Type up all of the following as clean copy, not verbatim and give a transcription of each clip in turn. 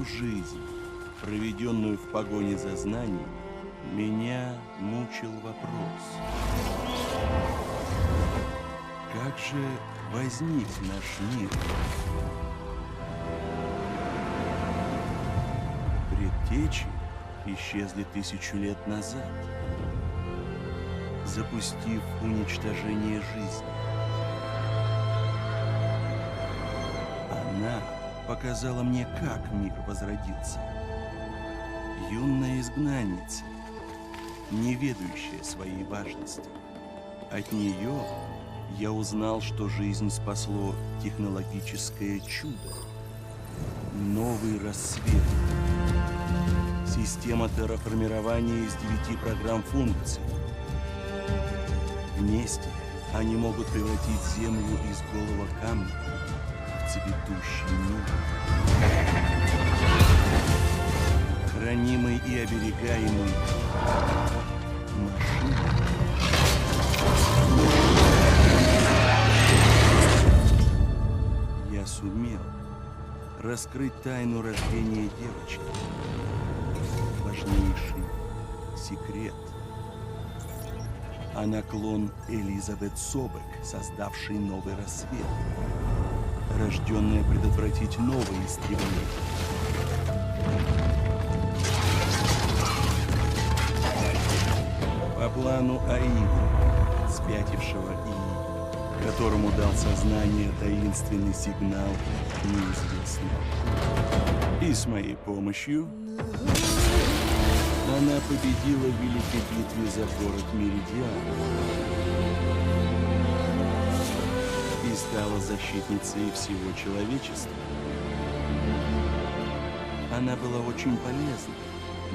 жизнь, проведенную в погоне за знанием, меня мучил вопрос. Как же возник наш мир? Предтечи исчезли 1000 лет назад, запустив уничтожение жизни. Она показала мне, как мир возродился. Юная изгнанница, не ведающая своей важности. От нее я узнал, что жизнь спасло технологическое чудо. Новый рассвет. Система терраформирования из 9 программ функций. Вместе они могут превратить Землю из голого камня в цветущий мир. Хранимый и оберегаемый машиной. Я сумел раскрыть тайну рождения девочки. Важнейший секрет. Она клон Элизабет Собек, создавшей новый рассвет, рожденная предотвратить новые истребления. По плану Аида, спятившего И, которому дал сознание таинственный сигнал неизвестного. И с моей помощью она победила в великой битве за город Меридиан и стала защитницей всего человечества. Она была очень полезна,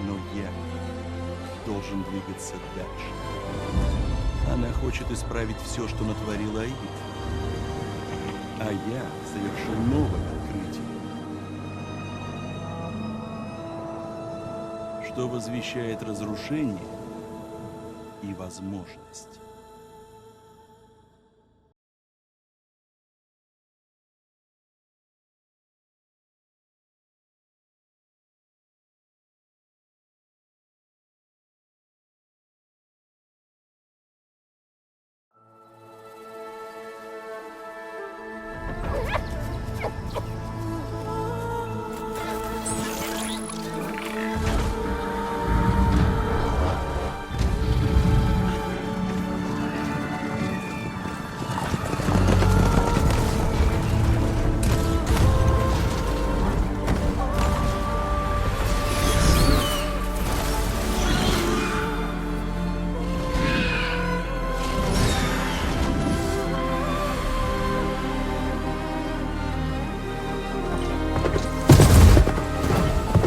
но я должен двигаться дальше. Она хочет исправить все, что натворила Аид, а я совершил новое открытие, что возвещает разрушение и возможность.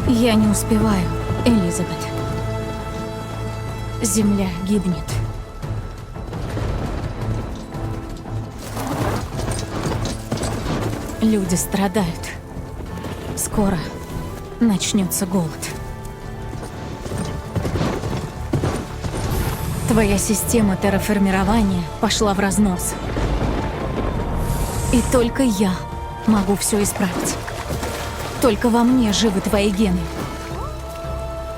Я не успеваю, Элизабет. Земля гибнет. Люди страдают. Скоро начнется голод. Твоя система терраформирования пошла в разнос. И только я могу все исправить. Только во мне живы твои гены.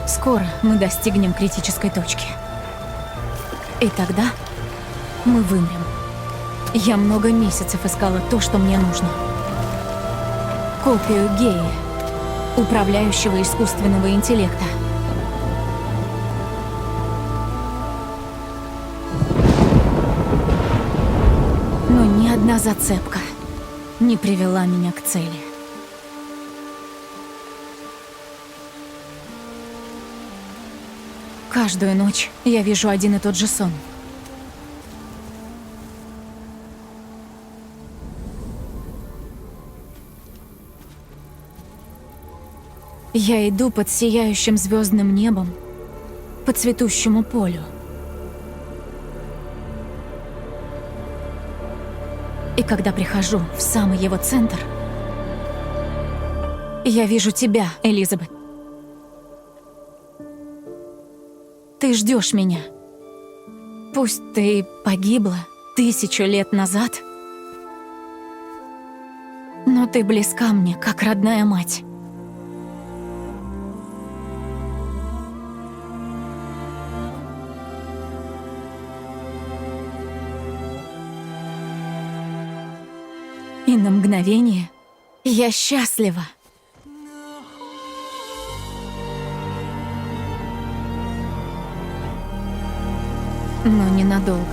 Скоро мы достигнем критической точки. И тогда мы вымрем. Я много месяцев искала то, что мне нужно. Копию Геи, управляющего искусственного интеллекта. Но ни одна зацепка не привела меня к цели. Каждую ночь я вижу один и тот же сон. Я иду под сияющим звездным небом, по цветущему полю. И когда прихожу в самый его центр, я вижу тебя, Элизабет. Ты ждешь меня. Пусть ты погибла 1000 лет назад, но ты близка мне, как родная мать. И на мгновение я счастлива. Но ненадолго.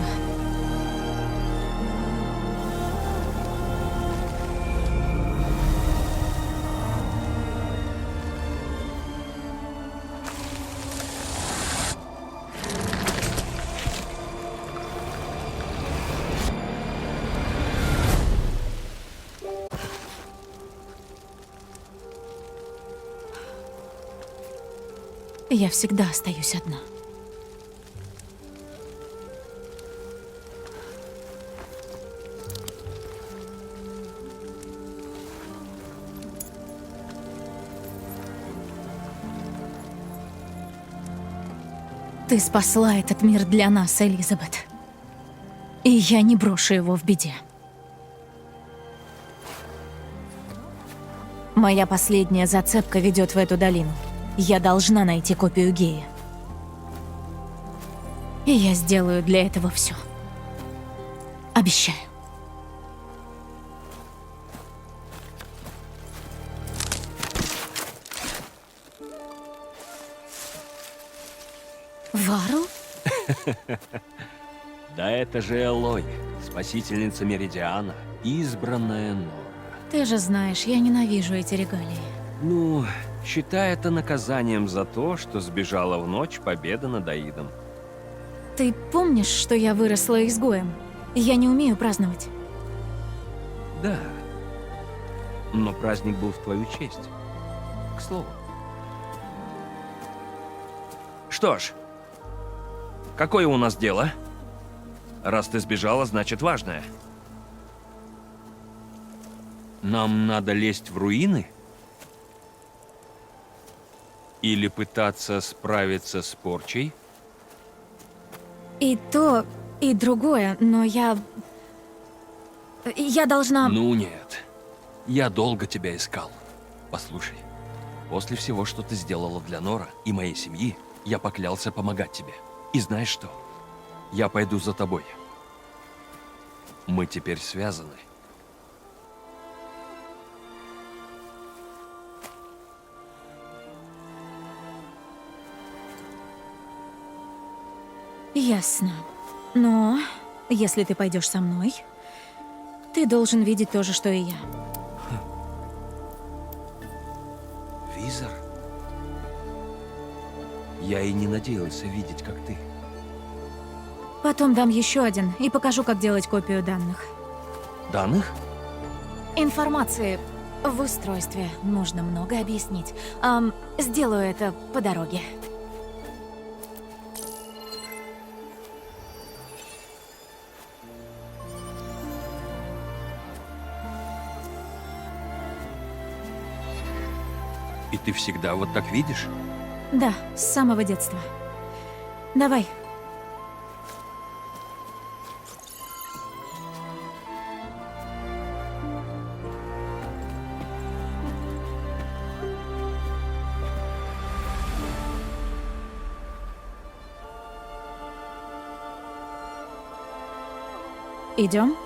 Я всегда остаюсь одна. Ты спасла этот мир для нас, Элизабет. И я не брошу его в беде. Моя последняя зацепка ведет в эту долину. Я должна найти копию Геи. И я сделаю для этого все. Обещаю. Варл? Да это же Элой, спасительница Меридиана, избранная Нора. Ты же знаешь, я ненавижу эти регалии. Ну, считай это наказанием за то, что сбежала в ночь победы над Аидом. Ты помнишь, что я выросла изгоем? Я не умею праздновать. Да. Но праздник был в твою честь. К слову. Что ж, какое у нас дело? Раз ты сбежала, значит важное. Нам надо лезть в руины? Или пытаться справиться с порчей? И то, и другое, но я должна... Ну нет. Я долго тебя искал. Послушай, после всего, что ты сделала для Нора и моей семьи, я поклялся помогать тебе. И знаешь что? Я пойду за тобой. Мы теперь связаны. Ясно. Но если ты пойдешь со мной, ты должен видеть то же, что и я. Визор? Я и не надеялся видеть, как ты. Потом дам еще один и покажу, как делать копию данных. Данных? Информации в устройстве. Нужно много объяснить. Сделаю это по дороге. И ты всегда вот так видишь? Да, с самого детства. Давай. Идем?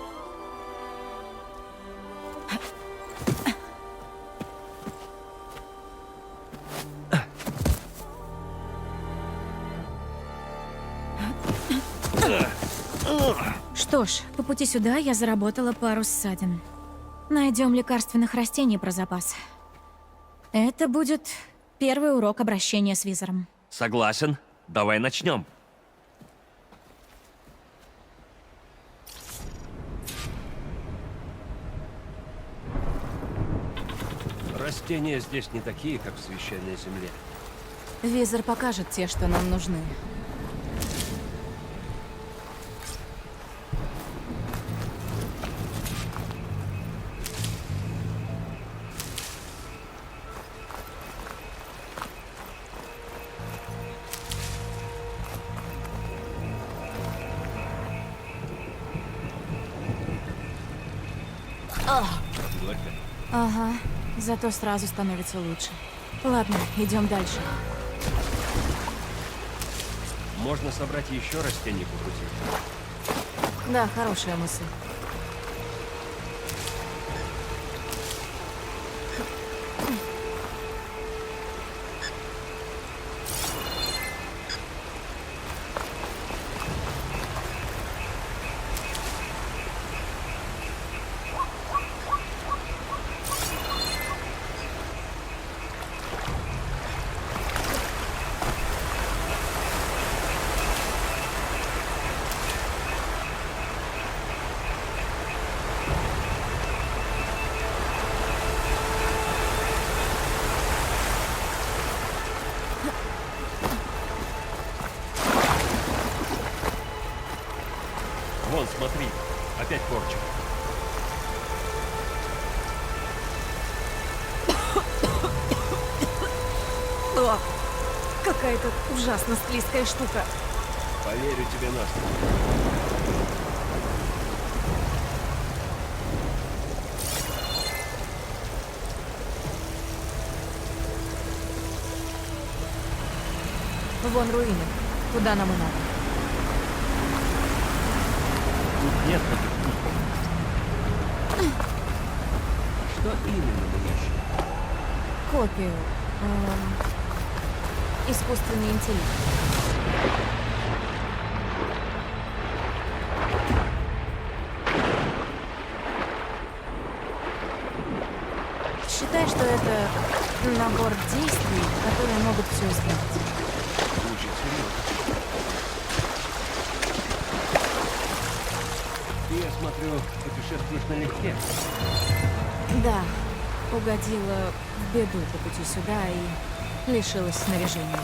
Что ж, по пути сюда я заработала пару ссадин. Найдем лекарственных растений про запас. Это будет первый урок обращения с визором. Согласен. Давай начнем. Растения здесь не такие, как в священной земле. Визор покажет те, что нам нужны. Ага, зато сразу становится лучше. Ладно, идем дальше. Можно собрать еще растений по пути. Да, хорошая мысль. Вон, смотри, опять порча. О, какая-то ужасно склизкая штука. Поверю тебе на слово. Вон руины. Туда нам и надо. Тут нет таких кусков. Что именно мы ищем? Копию. Искусственный интеллект. Считай, что это набор действий, которые могут все изменить. Звучит серьезно. Ты, я смотрю, путешествуешь налегке. Да, угодила в беду по пути сюда и лишилась снаряжения.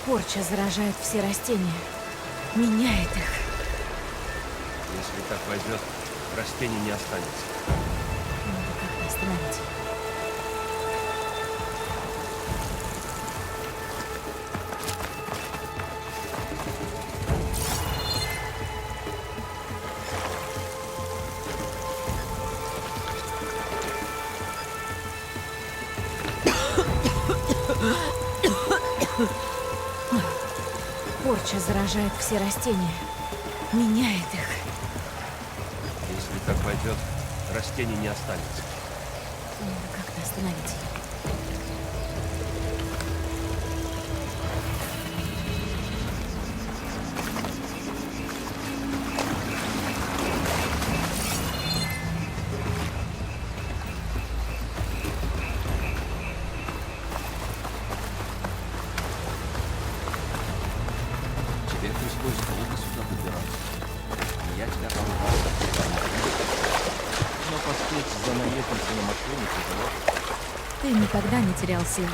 Порча заражает все растения, меняет их. Если так пойдет, растений не останется. Надо как-то остановить. Порча заражает все растения, меняет их. Если так пойдет, растений не останется. Надо как-то остановить. Тебе пришлось долго сюда добираться. Я тебя там раз но поспеть за наездницей на машине тяжело. Ты никогда не терял сил.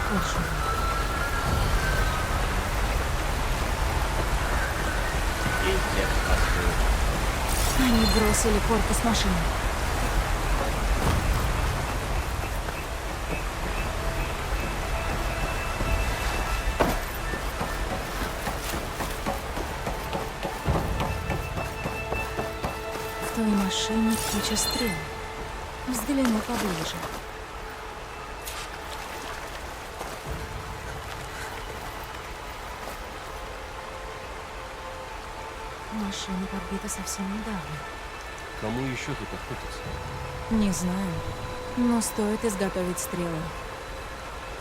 Хорошо. Пиздец, остыл. Они бросили корпус машины. В той машине куча стрел. Взгляну поближе. Машина подбита совсем недавно. Кому еще тут охотиться? Не знаю, но стоит изготовить стрелы.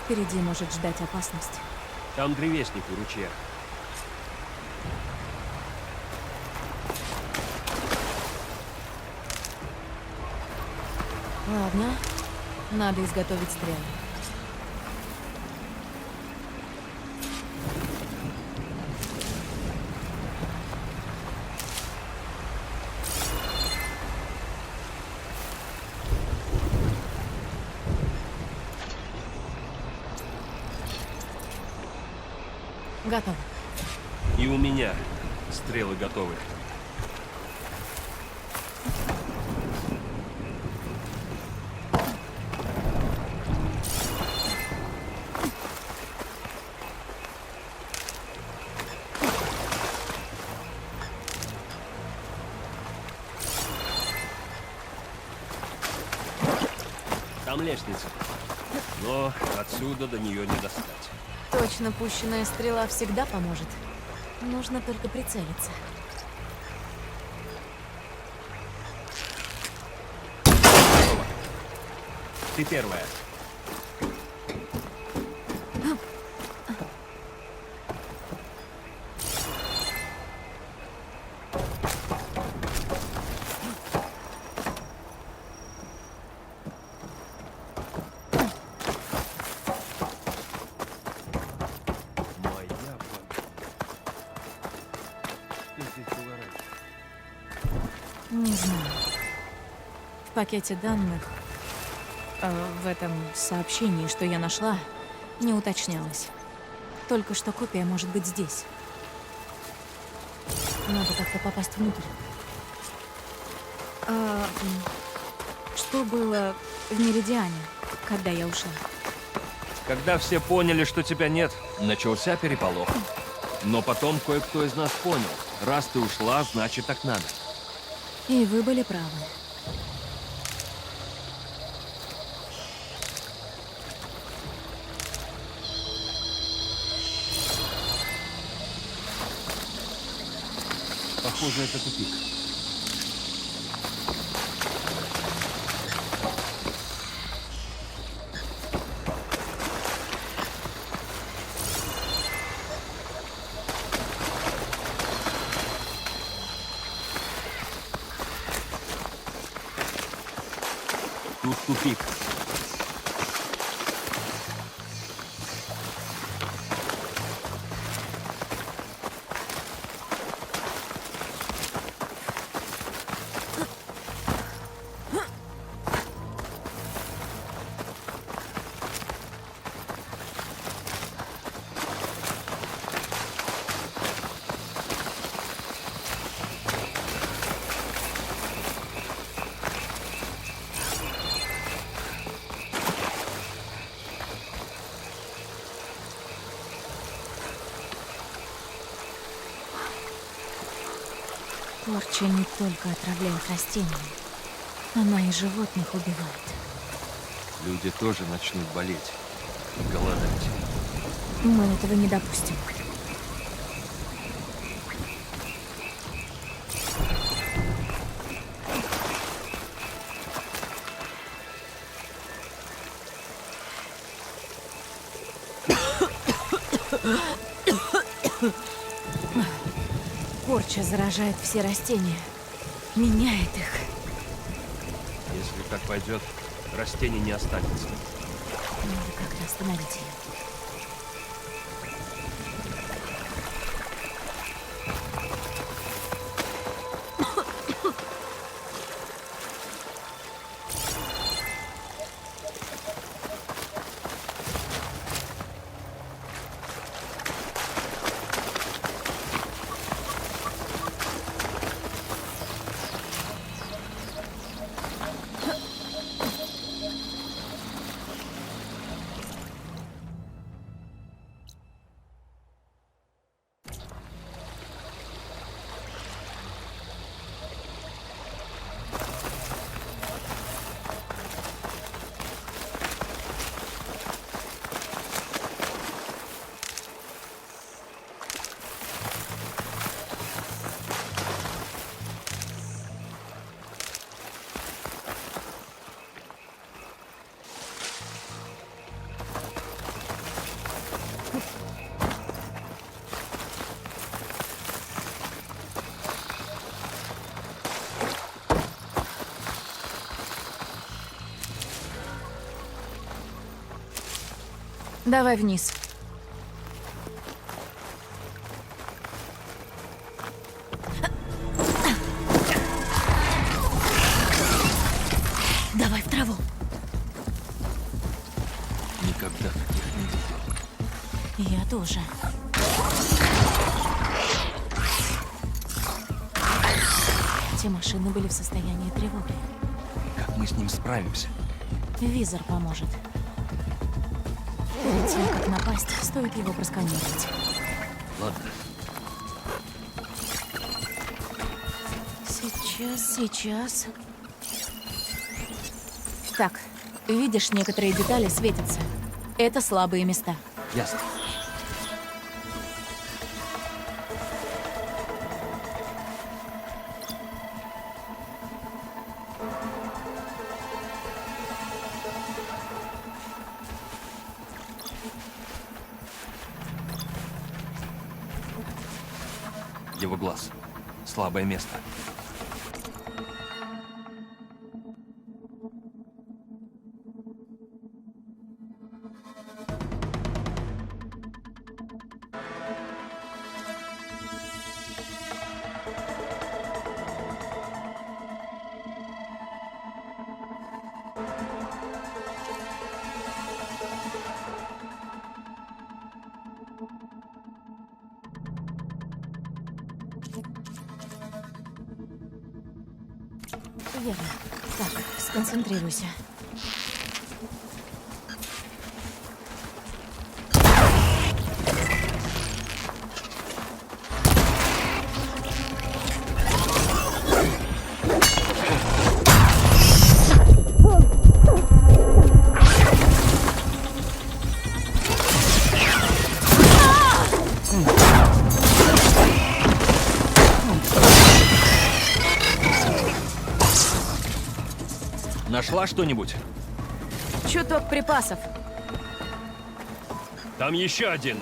Впереди может ждать опасность. Там древесник у ручья. Ладно, надо изготовить стрелы. Готово. И у меня стрелы готовы. Там лестница. Но отсюда до нее не достать. Точно пущенная стрела всегда поможет. Нужно только прицелиться. Ты первая. Моя память. Что здесь было раньше? Не знаю. В пакете данных, в этом сообщении, что я нашла, не уточнялось. Только что копия может быть здесь. Надо как-то попасть внутрь. Что было в Меридиане, когда я ушла? Когда все поняли, что тебя нет, начался переполох. Но потом кое-кто из нас понял. Раз ты ушла, значит так надо. И вы были правы. Похоже, это тупик. Тут тупик. Порча не только отравляет растения, она и животных убивает. Люди тоже начнут болеть, голодать. Мы этого не допустим. Порча заражает все растения, меняет их. Если так пойдет, растений не останется. Надо как-то остановить ее. Давай вниз. Давай в траву. Никогда таких не видел. Я тоже. Те машины были в состоянии тревоги. Как мы с ним справимся? Визор поможет. Перед тем, как напасть, стоит его просканировать. Ладно. Сейчас. Так, видишь, некоторые детали светятся. Это слабые места. Ясно. Его глаз. Слабое место. Верно. Так, сконцентрируйся. Нашла что-нибудь? Чуток припасов. Там еще один.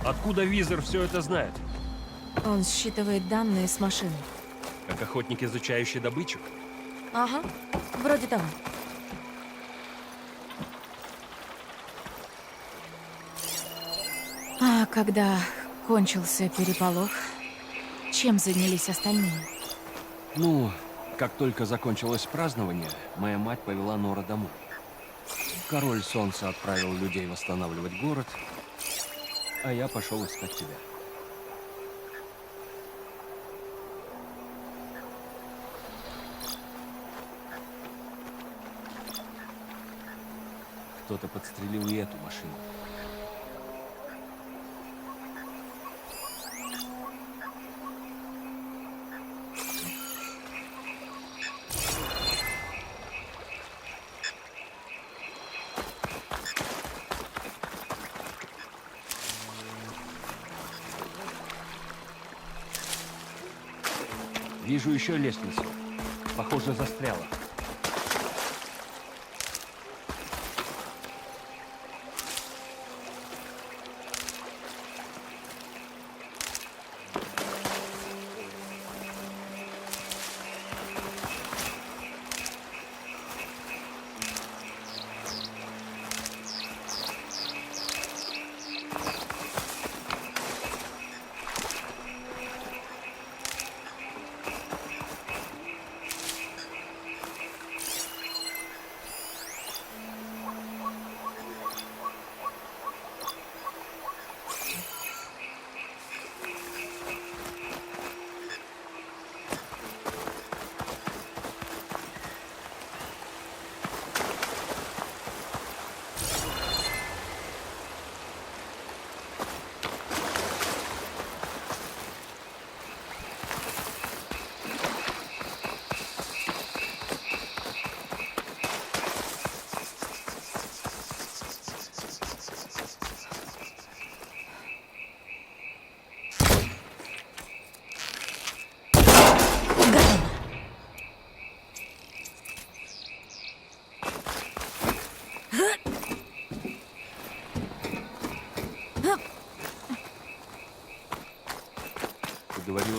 Откуда визор все это знает? Он считывает данные с машины. Как охотник, изучающий добычу? Ага, вроде того. А когда кончился переполох, чем занялись остальные? Ну, как только закончилось празднование, моя мать повела Нора домой. Король Солнца отправил людей восстанавливать город, а я пошел искать тебя. Кто-то подстрелил и эту машину. Вижу еще лестницу. Похоже, застряла.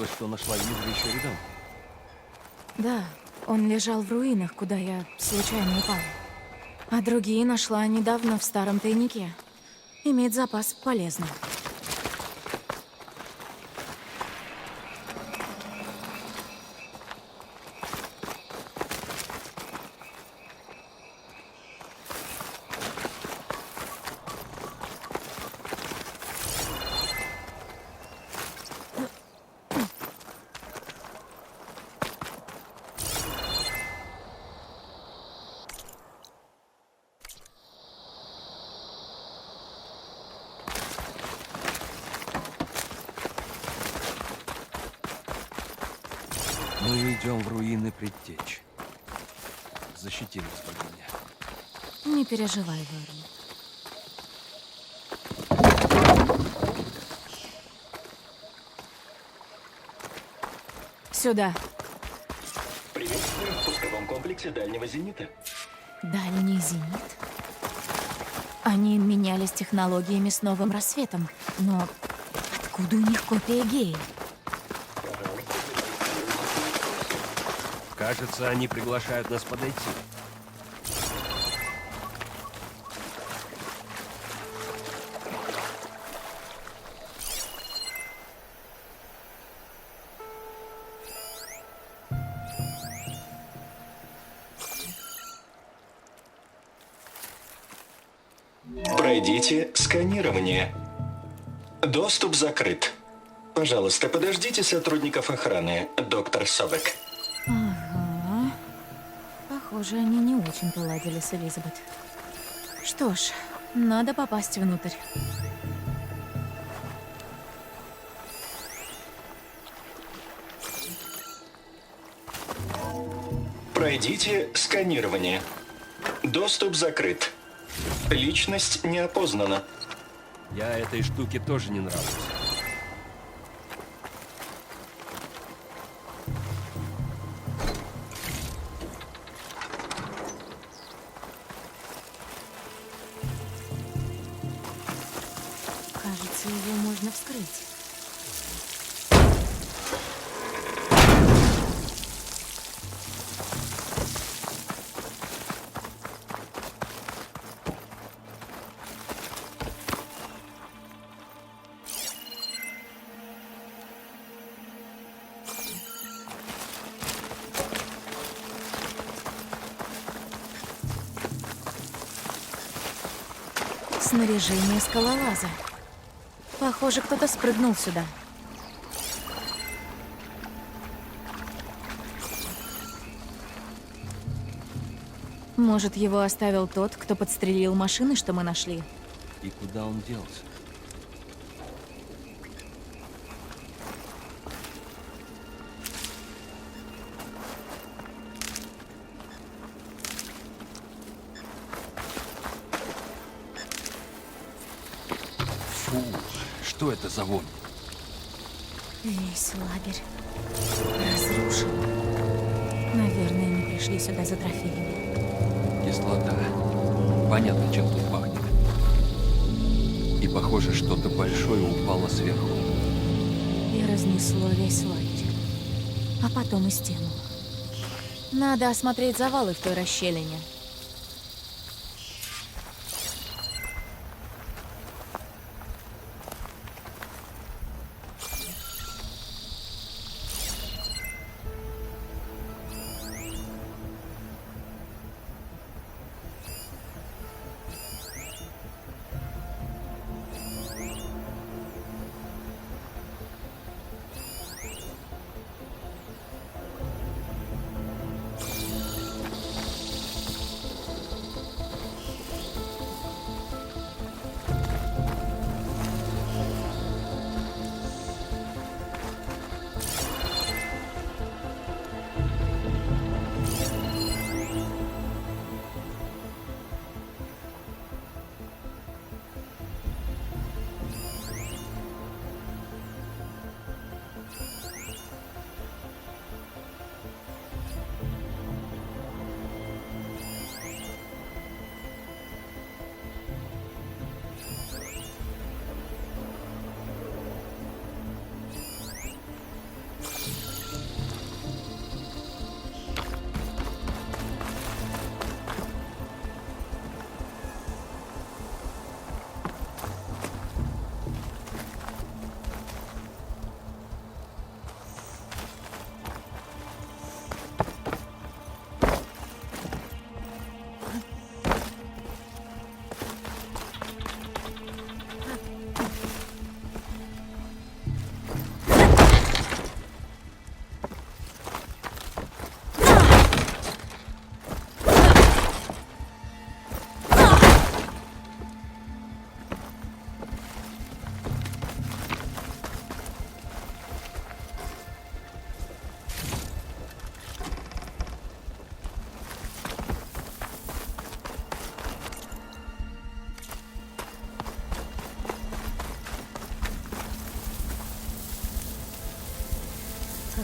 говорила, что нашла Игоря еще рядом. Да, он лежал в руинах, куда я случайно упала. А другие нашла недавно в старом тайнике. Иметь запас полезно. Мы идем в руины предтеч. Защити нас, богиня. Не переживай, Верн. Сюда. Приветствуем в пусковом комплексе дальнего зенита. Дальний зенит. Они менялись технологиями с новым рассветом, но откуда у них копия Геи? Кажется, они приглашают нас подойти. Пройдите сканирование. Доступ закрыт. Пожалуйста, подождите сотрудников охраны, доктор Собек. Ага. Похоже, они не очень-то ладили с Элизабет. Что ж, надо попасть внутрь. Пройдите сканирование. Доступ закрыт. Личность не опознана. Я этой штуке тоже не нравлюсь. Кажется, его можно вскрыть. Снаряжение скалолаза. Похоже, кто-то спрыгнул сюда. Может, его оставил тот, кто подстрелил машины, что мы нашли? И куда он делся? Фу, что это за вонь? Весь лагерь разрушен. Наверное, они пришли сюда за трофеями. Кислота. Понятно, чем тут пахнет. И похоже, что-то большое упало сверху. И разнесло весь лагерь. А потом и стену. Надо осмотреть завалы в той расщелине.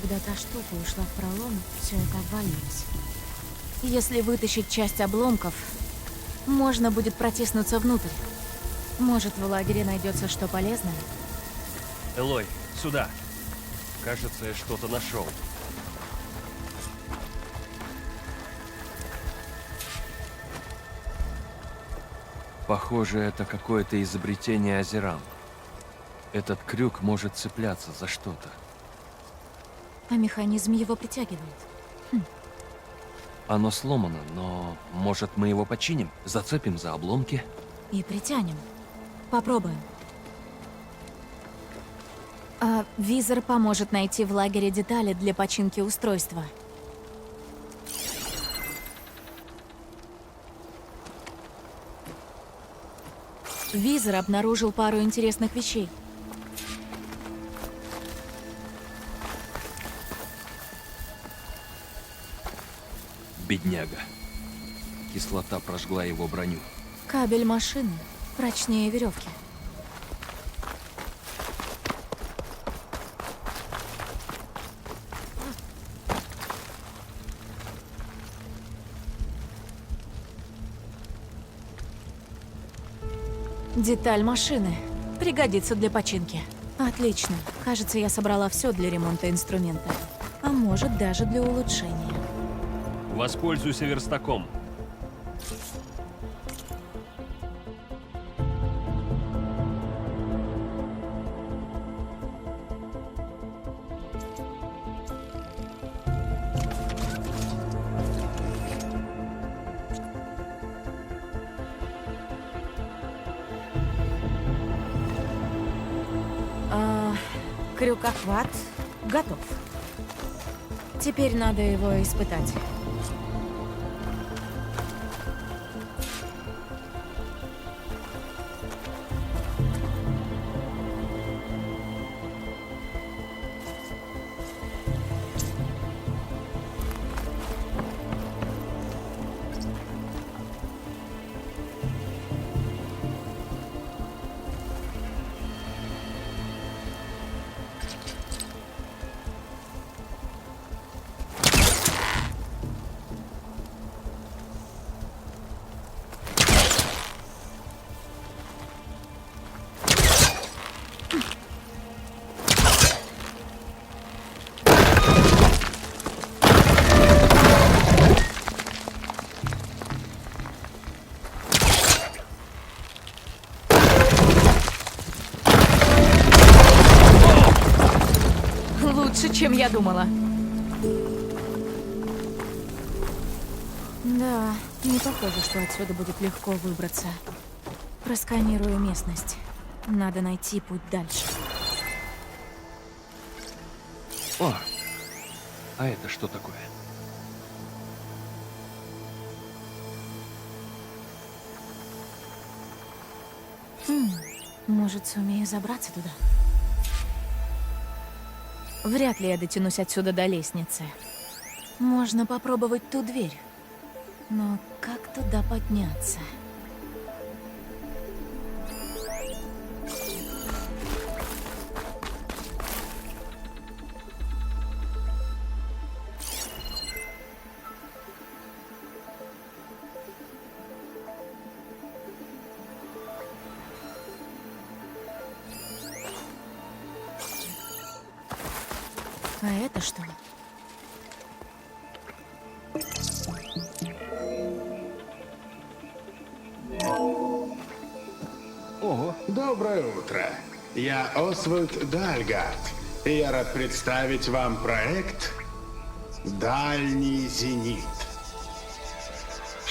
когда та штука ушла в пролом, все это обвалилось. Если вытащить часть обломков, можно будет протиснуться внутрь. Может, в лагере найдется что полезное? Элой, сюда. Кажется, я что-то нашел. Похоже, это какое-то изобретение Азерам. Этот крюк может цепляться за что-то. А механизм его притягивает. Оно сломано, но может мы его починим? Зацепим за обломки? И притянем. Попробуем. А визор поможет найти в лагере детали для починки устройства. Визор обнаружил пару интересных вещей. Бедняга. Кислота прожгла его броню. Кабель машины прочнее веревки. Деталь машины. Пригодится для починки. Отлично. Кажется, я собрала все для ремонта инструмента. А может, даже для улучшения. Воспользуйся верстаком. Крюкохват готов. Теперь надо его испытать. Лучше, чем я думала. Да, не похоже, что отсюда будет легко выбраться. Просканирую местность. Надо найти путь дальше. О, а это что такое? Может, сумею забраться туда? Вряд ли я дотянусь отсюда до лестницы. Можно попробовать ту дверь. Но как туда подняться? А это что? Ого. Доброе утро. Я Освальд Дальгард, и я рад представить вам проект «Дальний зенит».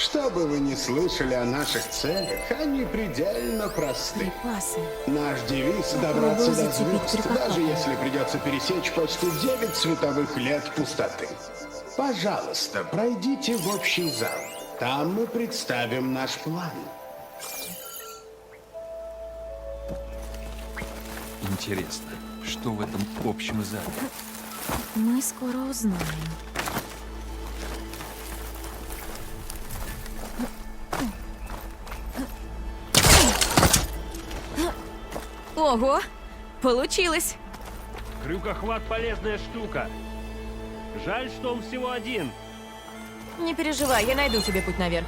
Что бы вы ни слышали о наших целях, они предельно просты. Припасы. Наш девиз – Попробую добраться до зацепить звезд, припасы. даже если придется пересечь почти 9 световых лет пустоты. Пожалуйста, пройдите в общий зал. Там мы представим наш план. Интересно, что в этом общем зале? Мы скоро узнаем. Ого! Получилось! Крюкохват — полезная штука. Жаль, что он всего один. Не переживай, я найду тебе путь наверх.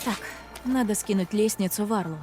Так, надо скинуть лестницу в Арлу.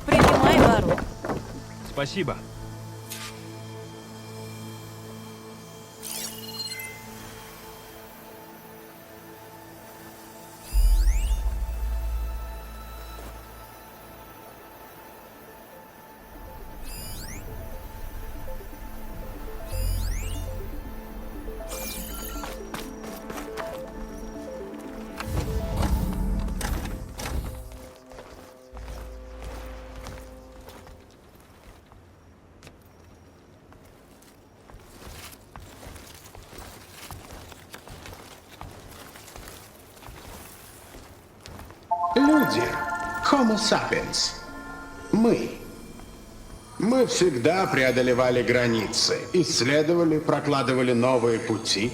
Принимай Вару. Спасибо. Люди, Homo sapiens, мы. Мы всегда преодолевали границы, исследовали, прокладывали новые пути.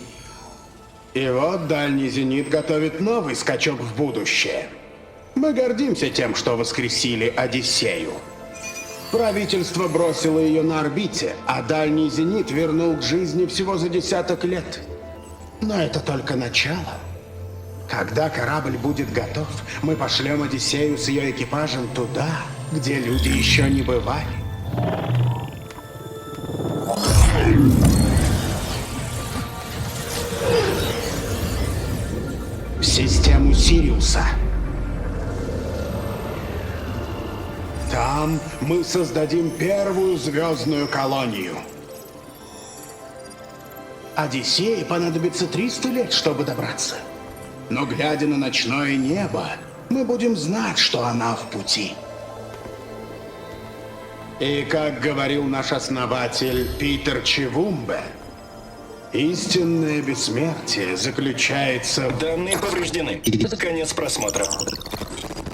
И вот дальний зенит готовит новый скачок в будущее. Мы гордимся тем, что воскресили Одиссею. Правительство бросило ее на орбите, а дальний зенит вернул к жизни всего за десяток лет. Но это только начало. Когда корабль будет готов, мы пошлем Одиссею с ее экипажем туда, где люди еще не бывали. В систему Сириуса. Там мы создадим первую звездную колонию. Одиссее понадобится 300 лет, чтобы добраться. Но глядя на ночное небо, мы будем знать, что она в пути. И как говорил наш основатель Питер Чивумбе, истинное бессмертие заключается в... Данные повреждены. Конец просмотра.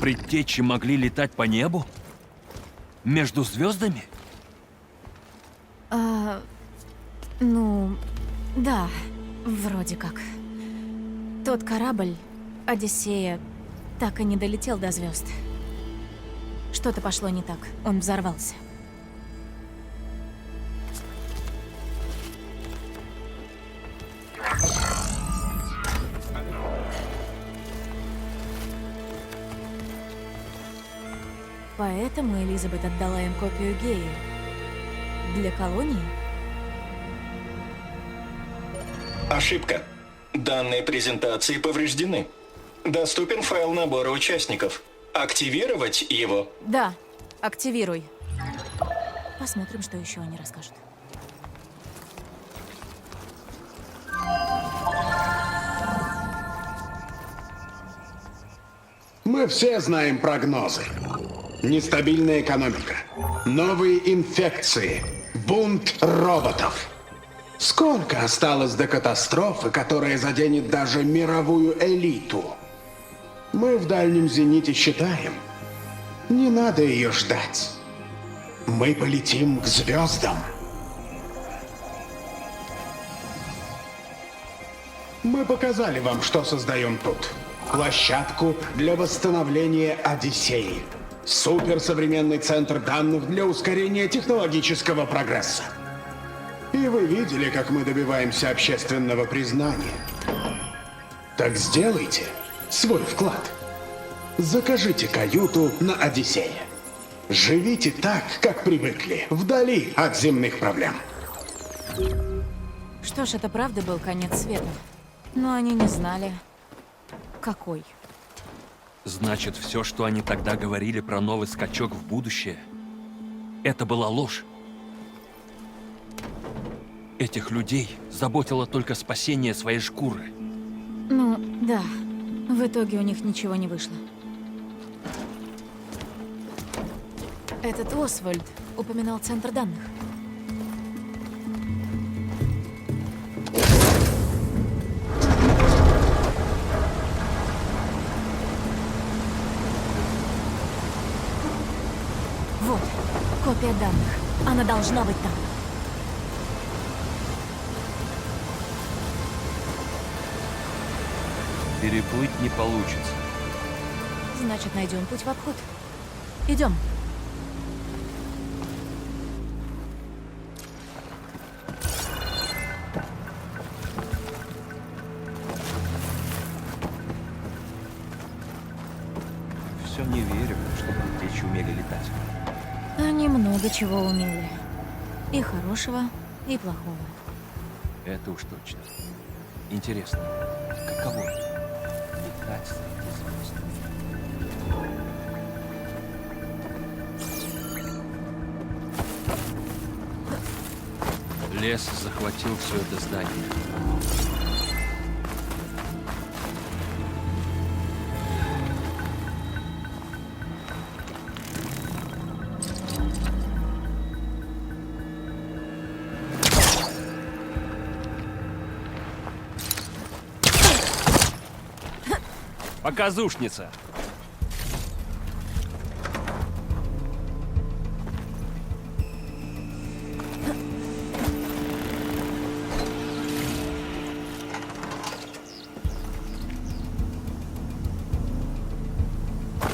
Предтечи могли летать по небу? Между звездами? Ну, да, вроде как. Тот корабль, Одиссея, так и не долетел до звезд. Что-то пошло не так. Он взорвался. Поэтому Элизабет отдала им копию Геи. Для колонии? Ошибка. Данные презентации повреждены. Доступен файл набора участников. Активировать его. Да, активируй. Посмотрим, что еще они расскажут. Мы все знаем прогнозы. Нестабильная экономика, новые инфекции, бунт роботов. Сколько осталось до катастрофы, которая заденет даже мировую элиту? Мы в дальнем зените считаем. Не надо ее ждать. Мы полетим к звездам. Мы показали вам, что создаем тут. Площадку для восстановления Одиссеи. Суперсовременный центр данных для ускорения технологического прогресса. И вы видели, как мы добиваемся общественного признания. Так сделайте свой вклад. Закажите каюту на Одиссее. Живите так, как привыкли, вдали от земных проблем. Что ж, это правда был конец света. Но они не знали, какой. Значит, все, что они тогда говорили про новый скачок в будущее, это была ложь. Этих людей заботило только спасение своей шкуры. Ну, да. В итоге у них ничего не вышло. Этот Освальд упоминал центр данных. Вот, копия данных. Она должна быть там. Переплыть не получится. Значит, найдем путь в обход. Идем. Все не верю, что предтечи умели летать. Они много чего умели. И хорошего, и плохого. Это уж точно. Интересно, каково это? Летать среди звезд. Лес захватил все это здание. Показушница!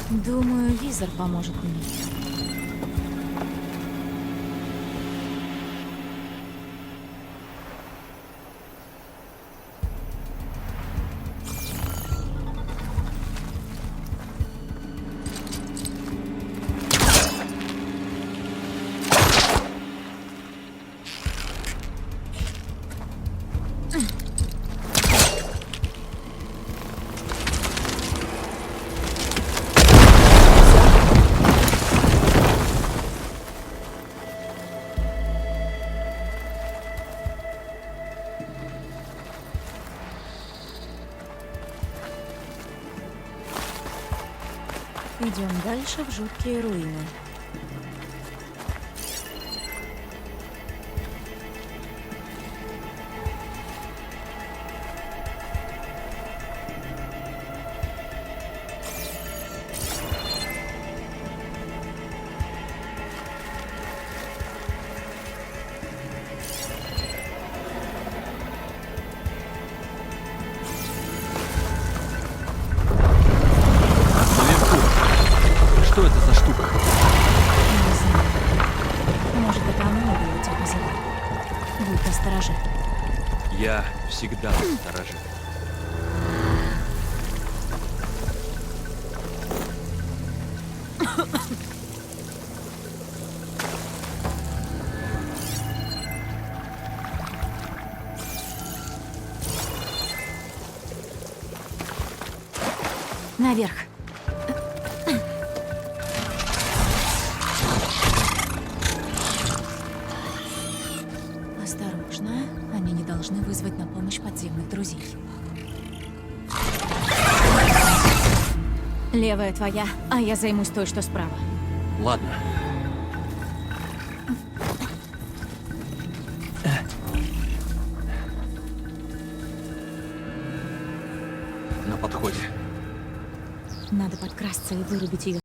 Думаю, визор поможет мне. Идем дальше в жуткие руины. Что это за штука? Не знаю. Может, это оно убило тех называли. Будь осторожен. Я всегда настороже. Наверх. Осторожно. Они не должны вызвать на помощь подземных друзей. Левая твоя, а я займусь той, что справа. Ладно. На подходе. Надо подкрасться и вырубить ее